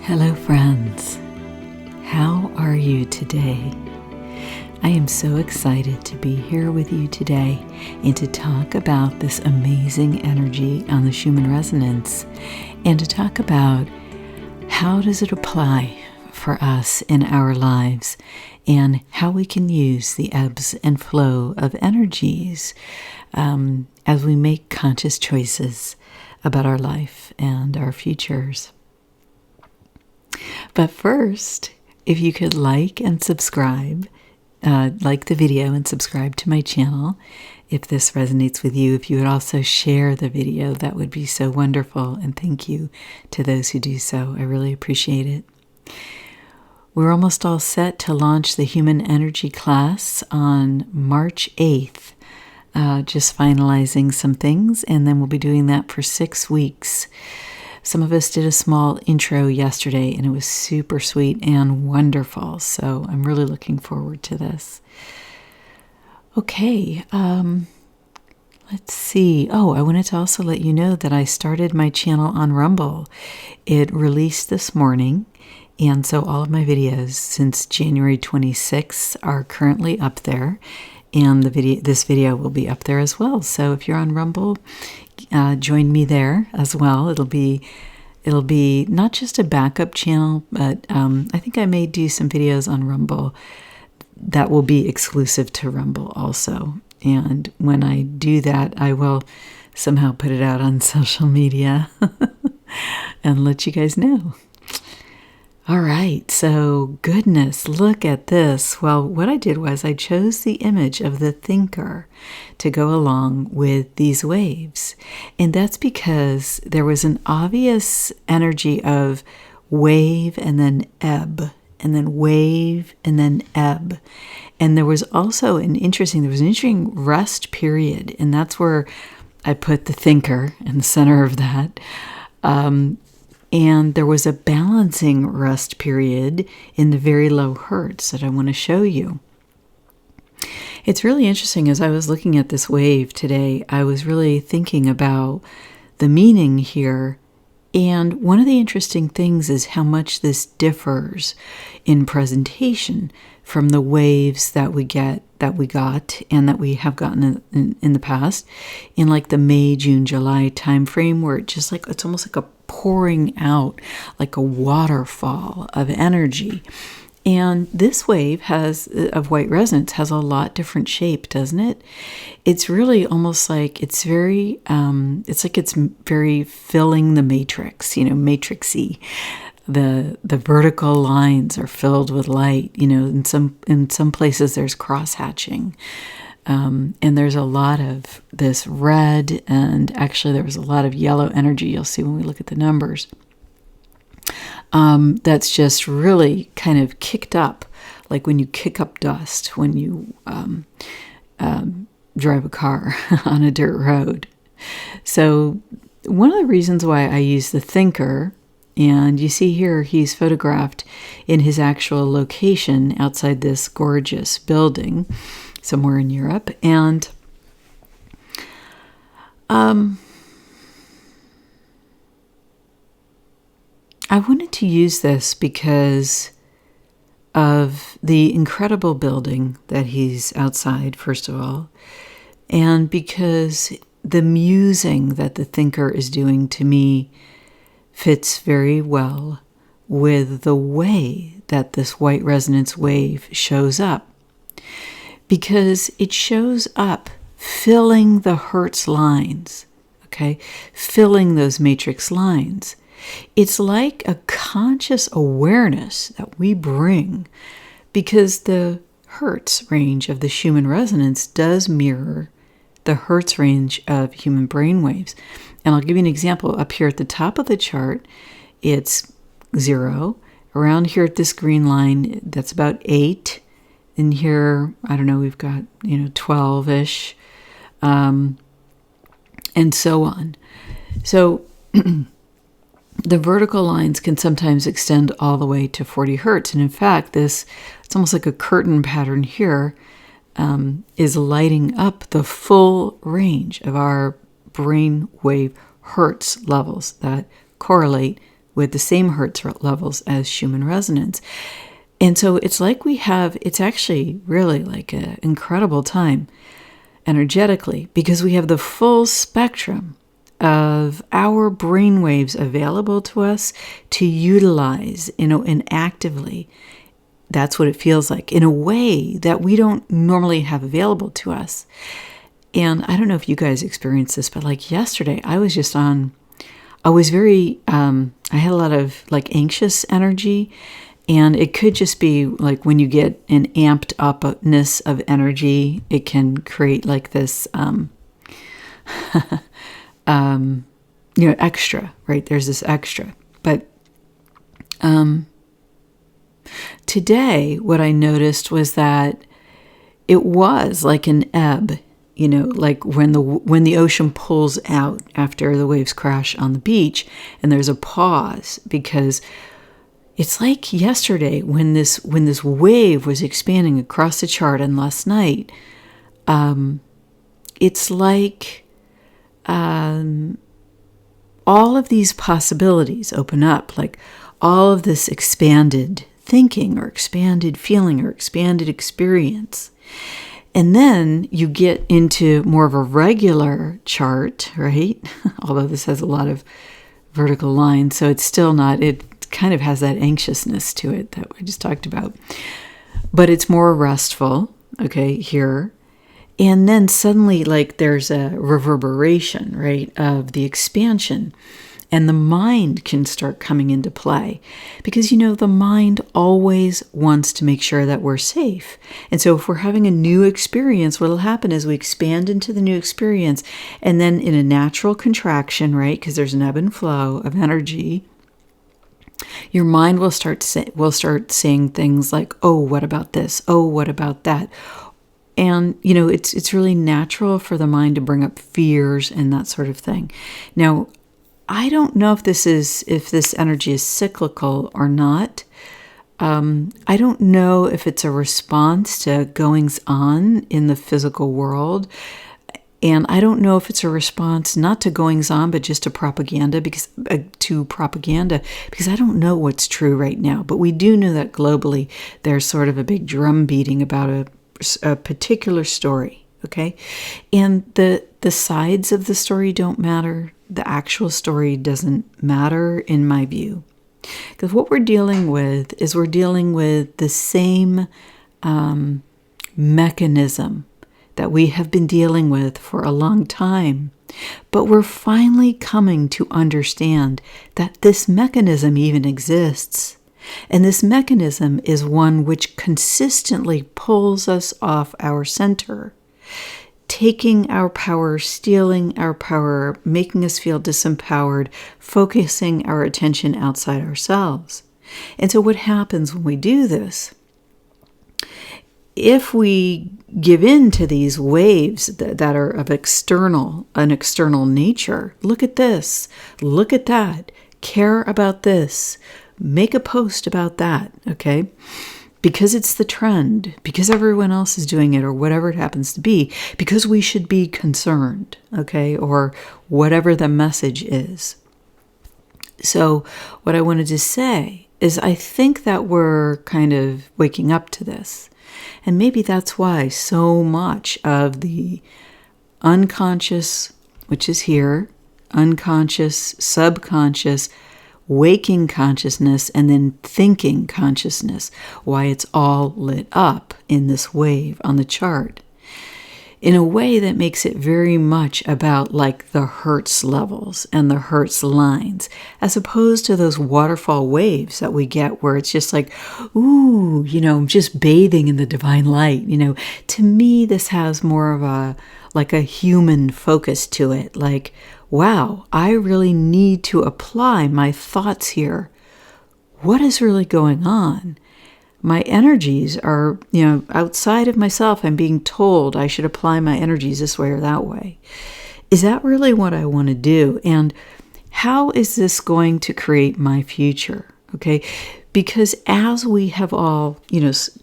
Hello friends, how are you today? I am so excited to be here with you today and to talk about this amazing energy on the Schumann resonance and to talk about how does it apply for us in our lives and how we can use the ebbs and flow of energies as we make conscious choices about our life and our futures. But first, if you could like and subscribe, like the video and subscribe to my channel, if this resonates with you, if you would also share the video, that would be so wonderful. And thank you to those who do so. I really appreciate it. We're almost all set to launch the Human Energy class on March 8th. Just finalizing some things, and then we'll be doing that for 6 weeks. Some of us did a small intro yesterday, and it was super sweet and wonderful. So I'm really looking forward to this. Okay, let's see. Oh, I wanted to also let you know that I started my channel on Rumble. It released this morning, and so all of my videos since January 26th are currently up there. And this video will be up there as well. So if you're on Rumble, join me there as well. It'll be not just a backup channel, but I think I may do some videos on Rumble that will be exclusive to Rumble also. And when I do that, I will somehow put it out on social media and let you guys know. All right, so goodness, look at this. Well, what I did was I chose the image of the thinker to go along with these waves. And that's because there was an obvious energy of wave and then ebb, and then wave and then ebb. And there was also an interesting rest period, and that's where I put the thinker in the center of that. And there was a balancing rest period in the very low hertz that I want to show you. It's really interesting. As I was looking at this wave today, I was really thinking about the meaning here. And one of the interesting things is how much this differs in presentation from the waves that we got, and that we have gotten in the past, in like the May, June, July time frame, where it's almost like a pouring out, like a waterfall of energy. And this wave of white resonance has a lot different shape, doesn't it? It's really almost like it's very filling the matrix, matrixy. The vertical lines are filled with light, in some places there's cross-hatching. And there's a lot of this red, and actually there was a lot of yellow energy, you'll see when we look at the numbers. That's just really kind of kicked up, like when you kick up dust when you drive a car on a dirt road. So one of the reasons why I use the thinker, and you see here he's photographed in his actual location outside this gorgeous building somewhere in Europe, and I wanted to use this because of the incredible building that he's outside, first of all, and because the musing that the thinker is doing to me fits very well with the way that this white resonance wave shows up. Because it shows up filling the hertz lines, okay? Filling those matrix lines. It's like a conscious awareness that we bring, because the hertz range of the Schumann resonance does mirror the hertz range of human brain waves. And I'll give you an example. Up here at the top of the chart, it's 0. Around here at this green line, that's about 8. In here, I don't know, we've got, 12-ish, and so on. So the vertical lines can sometimes extend all the way to 40 hertz. And in fact, it's almost like a curtain pattern here, is lighting up the full range of our brain wave hertz levels that correlate with the same hertz levels as Schumann resonance. And so it's like it's actually really like an incredible time energetically, because we have the full spectrum of our brainwaves available to us to utilize, and actively. That's what it feels like, in a way that we don't normally have available to us. And I don't know if you guys experienced this, but like yesterday, I was very, I had a lot of like anxious energy, and it could just be like when you get an amped upness of energy, it can create like this, extra, right? There's this extra. But today, what I noticed was that it was like an ebb, like when the ocean pulls out after the waves crash on the beach, and there's a pause, because it's like yesterday when this wave was expanding across the chart, and last night, it's like all of these possibilities open up, like all of this expanded thinking or expanded feeling or expanded experience. And then you get into more of a regular chart, right? Although this has a lot of vertical lines, so it's still not, it kind of has that anxiousness to it that we just talked about. But it's more restful, okay, here. And then suddenly, like, there's a reverberation, right, of the expansion. And the mind can start coming into play, because, the mind always wants to make sure that we're safe. And so if we're having a new experience, what will happen is we expand into the new experience, and then in a natural contraction, right, because there's an ebb and flow of energy, your mind will start saying things like, oh, what about this? Oh, what about that? And, it's really natural for the mind to bring up fears and that sort of thing. Now, I don't know if this energy is cyclical or not. I don't know if it's a response to goings on in the physical world. And I don't know if it's a response not to goings on, but just to propaganda, because I don't know what's true right now. But we do know that globally there's sort of a big drum beating about a particular story. Okay, and the sides of the story don't matter. The actual story doesn't matter, in my view, because what we're dealing with is the same mechanism that we have been dealing with for a long time, but we're finally coming to understand that this mechanism even exists. And this mechanism is one which consistently pulls us off our center, taking our power, stealing our power, making us feel disempowered, focusing our attention outside ourselves. And so what happens when we do this? If we give in to these waves that are of an external nature, look at this, look at that, care about this, make a post about that, okay? Because it's the trend, because everyone else is doing it, or whatever it happens to be, because we should be concerned, okay, or whatever the message is. So what I wanted to say is I think that we're kind of waking up to this. And maybe that's why so much of the unconscious, which is here, unconscious, subconscious, waking consciousness, and then thinking consciousness, why it's all lit up in this wave on the chart in a way that makes it very much about like the hertz levels and the hertz lines, as opposed to those waterfall waves that we get where it's just like, ooh, just bathing in the divine light. To me, this has more of a human focus to it. Like, wow, I really need to apply my thoughts here. What is really going on? My energies are, outside of myself. I'm being told I should apply my energies this way or that way. Is that really what I want to do? And how is this going to create my future? Okay, because as we have all,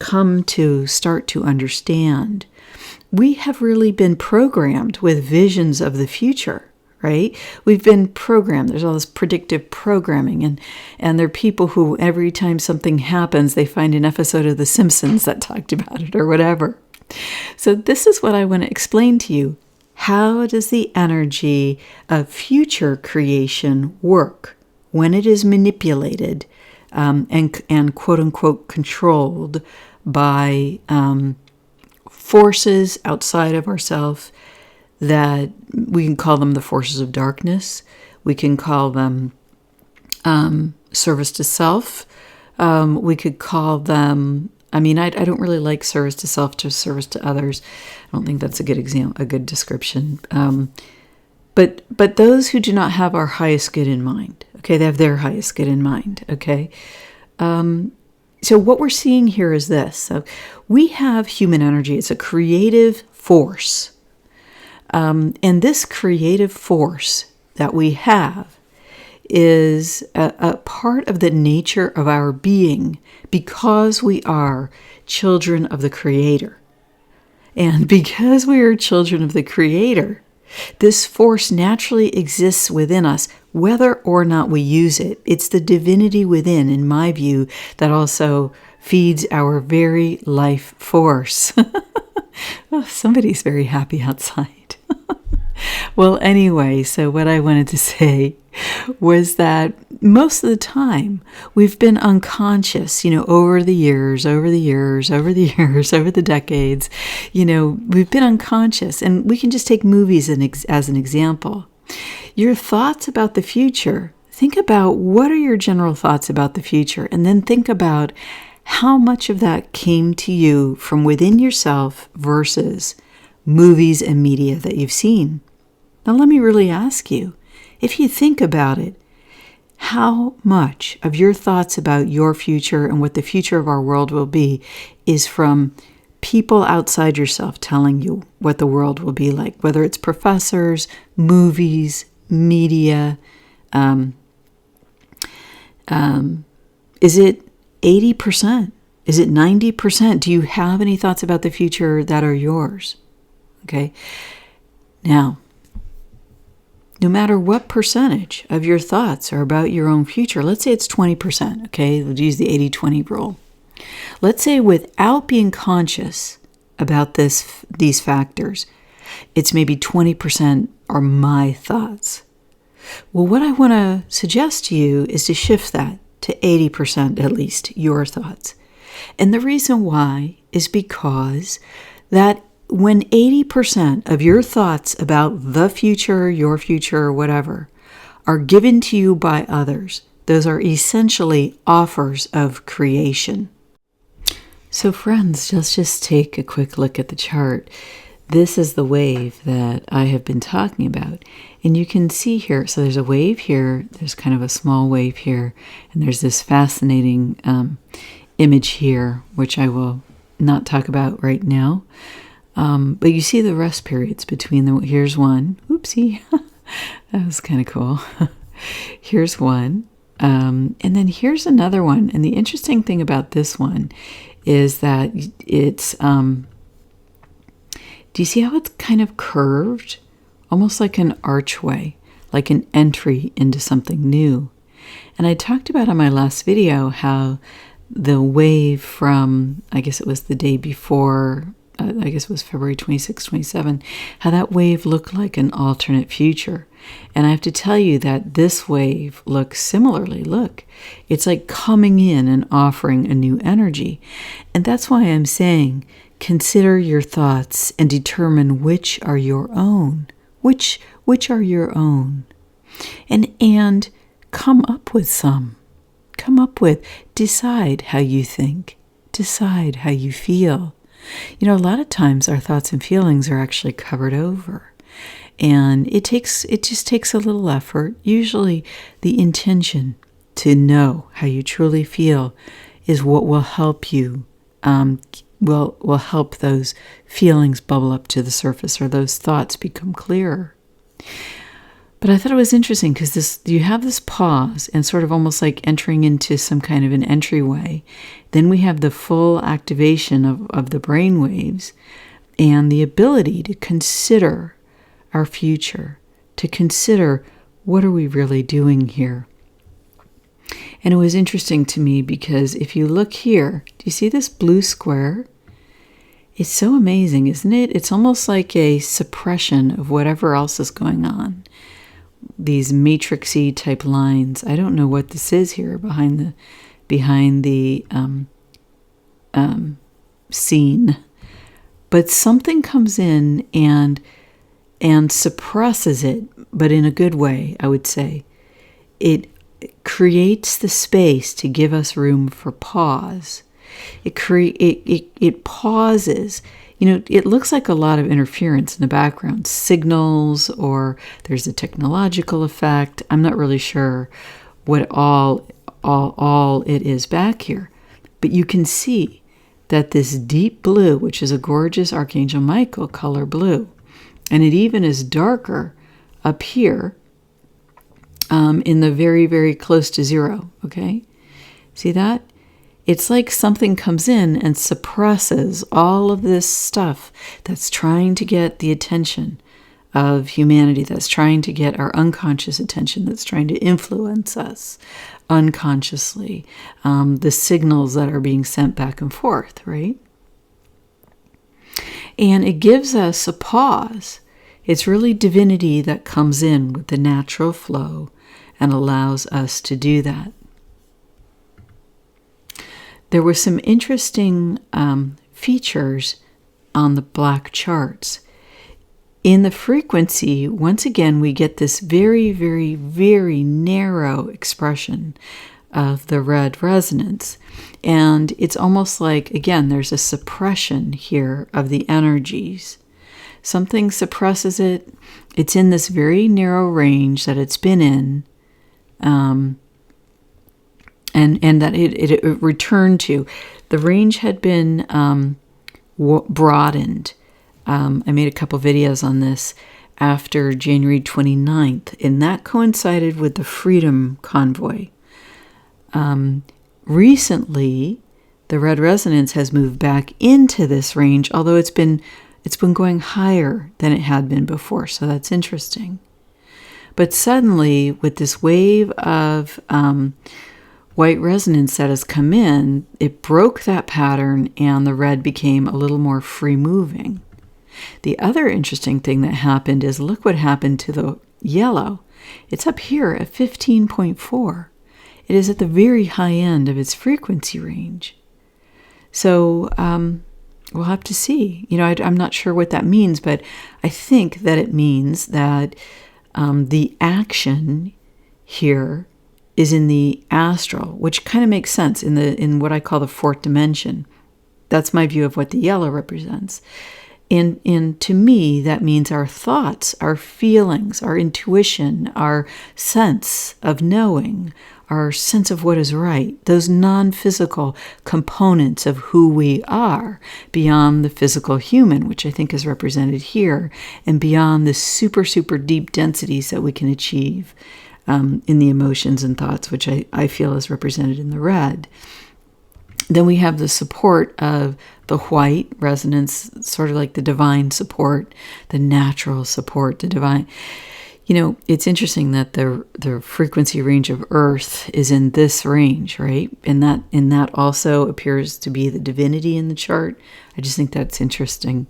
come to start to understand, we have really been programmed with visions of the future, right? We've been programmed. There's all this predictive programming, and there are people who every time something happens, they find an episode of The Simpsons that talked about it or whatever. So this is what I want to explain to you. How does the energy of future creation work when it is manipulated and quote unquote controlled by forces outside of ourselves? That we can call them the forces of darkness. We can call them service to self. We could call them, I don't really like service to self to service to others. I don't think that's a good description. But those who do not have our highest good in mind, okay, they have their highest good in mind, okay? So what we're seeing here is this. So we have human energy. It's a creative force. And this creative force that we have is a part of the nature of our being because we are children of the Creator. And because we are children of the Creator, this force naturally exists within us, whether or not we use it. It's the divinity within, in my view, that also feeds our very life force. Oh, somebody's very happy outside. Well, anyway, so what I wanted to say was that most of the time we've been unconscious, over the years, over the decades, we've been unconscious. And we can just take movies as an example. Your thoughts about the future, think about what are your general thoughts about the future, and then think about how much of that came to you from within yourself versus movies and media that you've seen. Now let me really ask you, if you think about it, how much of your thoughts about your future and what the future of our world will be is from people outside yourself telling you what the world will be like, whether it's professors, movies, media? Is it 80%? Is it 90%? Do you have any thoughts about the future that are yours? Okay. Now, no matter what percentage of your thoughts are about your own future, let's say it's 20%, okay? We'll use the 80-20 rule. Let's say without being conscious about these factors, it's maybe 20% are my thoughts. Well, what I want to suggest to you is to shift that to 80% at least, your thoughts. And the reason why is because that when 80% of your thoughts about the future, your future, whatever, are given to you by others, those are essentially offers of creation. So friends, let's just take a quick look at the chart. This is the wave that I have been talking about. And you can see here, so there's a wave here, there's kind of a small wave here, and there's this fascinating image here, which I will not talk about right now. But you see the rest periods between here's one. Oopsie. That was kind of cool. Here's one. And then here's another one. And the interesting thing about this one is that it's, do you see how it's kind of curved? Almost like an archway, like an entry into something new. And I talked about in my last video how the wave from, I guess it was the day before, I guess it was February 26, 27, how that wave looked like an alternate future. And I have to tell you that this wave looks similarly. Look, it's like coming in and offering a new energy. And that's why I'm saying, consider your thoughts and determine which are your own. Which are your own. And come up with some. Decide how you think. Decide how you feel. A lot of times our thoughts and feelings are actually covered over. And it just takes a little effort. Usually the intention to know how you truly feel is what will help you, will help those feelings bubble up to the surface or those thoughts become clearer. But I thought it was interesting because you have this pause and sort of almost like entering into some kind of an entryway. Then we have the full activation of the brain waves and the ability to consider our future, to consider, what are we really doing here? And it was interesting to me because if you look here, do you see this blue square? It's so amazing, isn't it? It's almost like a suppression of whatever else is going on. These matrixy type lines. I don't know what this is here behind the scene, but something comes in and suppresses it, but in a good way, I would say. It creates the space to give us room for pause. It pauses. It looks like a lot of interference in the background, signals, or there's a technological effect. I'm not really sure what all it is back here. But you can see that this deep blue, which is a gorgeous Archangel Michael color blue, and it even is darker up here in the very, very close to zero, okay? See that? It's like something comes in and suppresses all of this stuff that's trying to get the attention of humanity, that's trying to get our unconscious attention, that's trying to influence us unconsciously, the signals that are being sent back and forth, right? And it gives us a pause. It's really divinity that comes in with the natural flow and allows us to do that. There were some interesting features on the black charts. In the frequency, once again, we get this very, very, very narrow expression of the red resonance. And it's almost like, again, there's a suppression here of the energies. Something suppresses it. It's in this very narrow range that it's been in. And that it returned to. The range had been broadened. I made a couple videos on this after January 29th, and that coincided with the Freedom Convoy. Recently, the red resonance has moved back into this range, although it's been going higher than it had been before, so that's interesting. But suddenly, with this wave of white resonance that has come in, it broke that pattern and the red became a little more free moving. The other interesting thing that happened is, look what happened to the yellow. It's up here at 15.4. It is at the very high end of its frequency range. So we'll have to see. I'm not sure what that means, but I think that it means that the action here is in the astral, which kind of makes sense in what I call the fourth dimension. That's my view of what the yellow represents. And to me, that means our thoughts, our feelings, our intuition, our sense of knowing, our sense of what is right, those non-physical components of who we are beyond the physical human, which I think is represented here, and beyond the super, super deep densities that we can achieve in the emotions and thoughts, which I feel is represented in the red. Then we have the support of the white resonance, sort of like the divine support, the natural support, the divine. It's interesting that the frequency range of Earth is in this range, right? And that also appears to be the divinity in the chart. I just think that's interesting.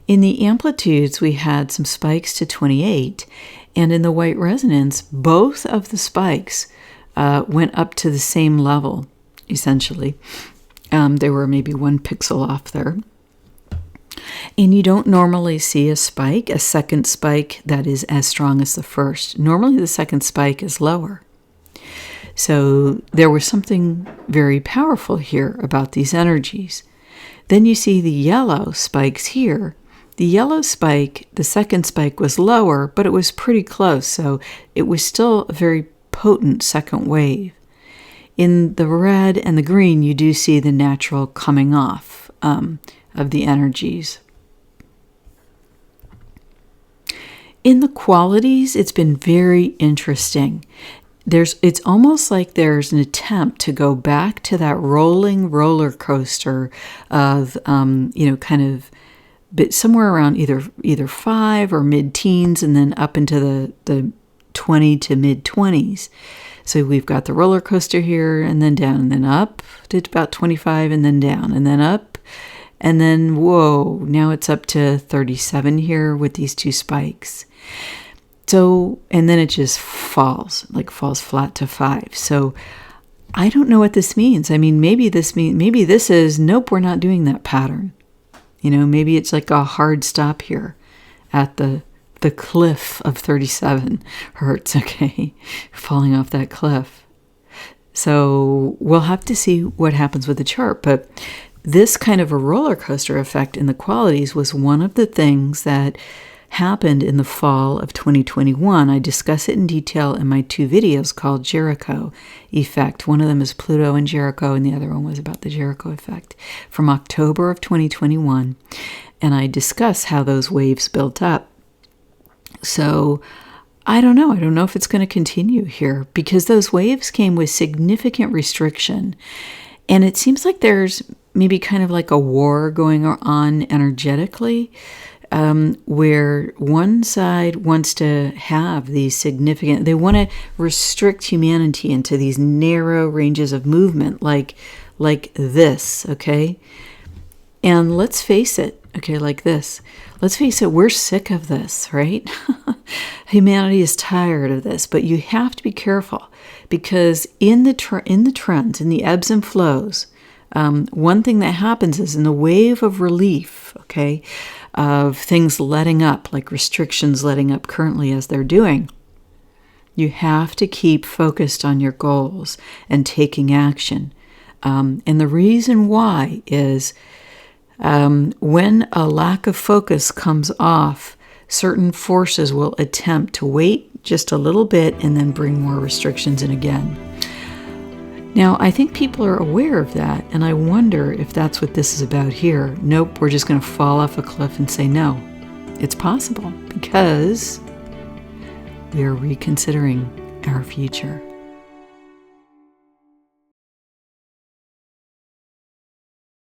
In the amplitudes, we had some spikes to 28, and in the white resonance, both of the spikes went up to the same level, essentially. They were maybe 1 pixel off there. And you don't normally see a second spike that is as strong as the first. Normally the second spike is lower. So there was something very powerful here about these energies. Then you see the yellow spikes here. The yellow spike, the second spike was lower, but it was pretty close. So it was still a very potent second wave. In the red and the green, you do see the natural coming off of the energies. In the qualities, it's been very interesting. It's almost like there's an attempt to go back to that rolling roller coaster of, kind of but somewhere around either 5 or mid-teens, and then up into the 20 to mid-20s. So we've got the roller coaster here, and then down, and then up to about 25, and then down, and then up, and then whoa, now it's up to 37 here with these 2 spikes. So, and then it just falls flat to 5. So I don't know what this means. I mean, maybe this is, nope, we're not doing that pattern. Maybe it's like a hard stop here at the cliff of 37 hertz, okay? Falling off that cliff. So we'll have to see what happens with the chart. But this kind of a roller coaster effect in the qualities was one of the things that happened in the fall of 2021. I discuss it in detail in my 2 videos called Jericho Effect. One of them is Pluto and Jericho, and the other one was about the Jericho effect from October of 2021. And I discuss how those waves built up. So I don't know. I don't know if it's going to continue here, because those waves came with significant restriction. And it seems like there's maybe kind of like a war going on energetically, where one side wants to have these they want to restrict humanity into these narrow ranges of movement, like this, okay? And let's face it, okay, like this. Let's face it, we're sick of this, right? Humanity is tired of this, but you have to be careful, because in the trends, in the ebbs and flows, one thing that happens is in the wave of relief, okay, of things letting up, like restrictions letting up currently as they're doing, you have to keep focused on your goals and taking action. And the reason why is when a lack of focus comes off, certain forces will attempt to wait just a little bit and then bring more restrictions in again. Now, I think people are aware of that, and I wonder if that's what this is about here. Nope, we're just going to fall off a cliff and say no. It's possible, because we are reconsidering our future.